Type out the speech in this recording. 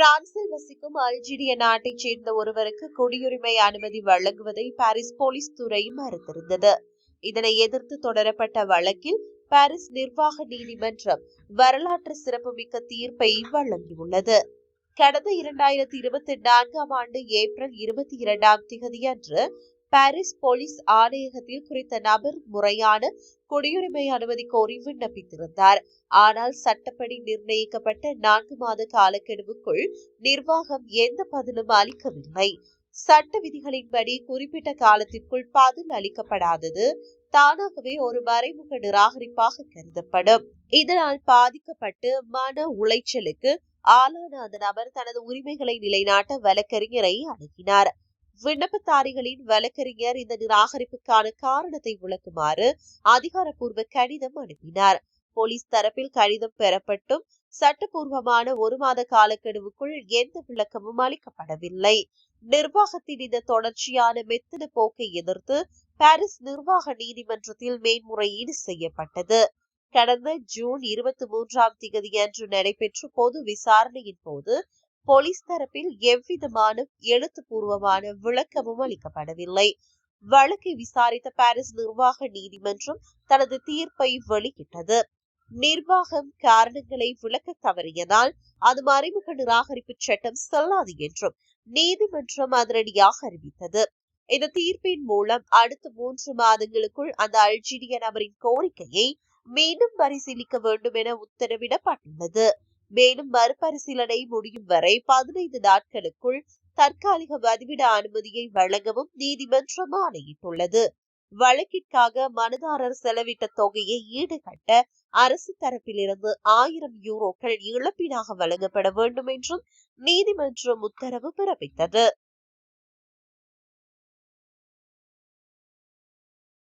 பிரான்சில் வசிக்கும் அல்ஜீரிய நாட்டைச் சேர்ந்த ஒருவருக்கு குடியுரிமை அனுமதி வழங்குவதை பாரிஸ் போலீஸ் துறை மறுத்திருந்தது. இதனை எதிர்த்து தொடரப்பட்ட வழக்கில் பாரிஸ் நிர்வாக நீதிமன்றம் வரலாற்று சிறப்புமிக்க தீர்ப்பை வழங்கியுள்ளது. கடந்த 2024 ஆண்டு ஏப்ரல் 22 அன்று பாரிஸ் போலீஸ் ஆணையகத்தில் குறித்த நபர் முறையான குடியுரிமை அனுமதி கோரி விண்ணப்பித்திருந்தார். ஆனால் சட்டப்படி நிர்ணயிக்கப்பட்ட 4 மாத காலக்கெடுவுக்குள் நிர்வாகம் எந்த பதிலும் அளிக்கவில்லை. சட்ட விதிகளின்படி குறிப்பிட்ட காலத்திற்குள் பதில் அளிக்கப்படாதது தானாகவே ஒரு மறைமுக நிராகரிப்பாக கருதப்படும். இதனால் பாதிக்கப்பட்டு மன உளைச்சலுக்கு ஆளான அந்த நபர் தனது உரிமைகளை நிலைநாட்ட வழக்கறிஞரை அணுகினார். விண்ணப்பதாரிகளின் வழக்கறிஞர் இந்த நிராகரிப்புக்கான காரணத்தை விளக்குமாறு அதிகாரப்பூர்வ கடிதம் அனுப்பினார். போலீஸ் தரப்பில் கடிதம் பெறப்பட்டும் சட்டப்பூர்வமான 1 மாத காலக்கெடுவுக்குள் எந்த விளக்கமும் அளிக்கப்படவில்லை. நிர்வாகத்தின் இந்த தொடர்ச்சியான மெத்தன போக்கை எதிர்த்து பாரிஸ் நிர்வாக நீதிமன்றத்தில் மேன்முறையீடு செய்யப்பட்டது. கடந்த ஜூன் 23 அன்று நடைபெற்ற பொது விசாரணையின் போது போலீஸ் தரப்பில் எவ்விதமான எழுத்துப்பூர்வமான விளக்கமும் அளிக்கப்படவில்லை. வழக்கை விசாரித்த பாரிஸ் நிர்வாக நீதிமன்றம் தனது தீர்ப்பை வெளியிட்டது. நிர்வாகம் காரணங்களை விளக்க தவறியதால் அது மறைமுக நிராகரிப்பு சட்டம் செல்லாது என்றும் நீதிமன்றம் அதிரடியாக அறிவித்தது. இந்த தீர்ப்பின் மூலம் அடுத்த 3 மாதங்களுக்குள் அந்த அல்ஜீரிய நபரின் கோரிக்கையை மீண்டும் பரிசீலிக்க வேண்டும் என உத்தரவிடப்பட்டுள்ளது. மேலும் மறுபரிசீலனை முடியும் வரை 15 நாட்களுக்குள் தற்காலிக வதிவிட அனுமதியை வழங்கவும் நீதிமன்றம் ஆணையிட்டுள்ளது. வழக்கிற்காக மனுதாரர் செலவிட்ட தொகையை ஈடுகட்ட அரசு தரப்பிலிருந்து 1000 யூரோக்கள் இழப்பீடாக வழங்கப்பட வேண்டும் என்றும் நீதிமன்றம் உத்தரவு பிறப்பித்தது.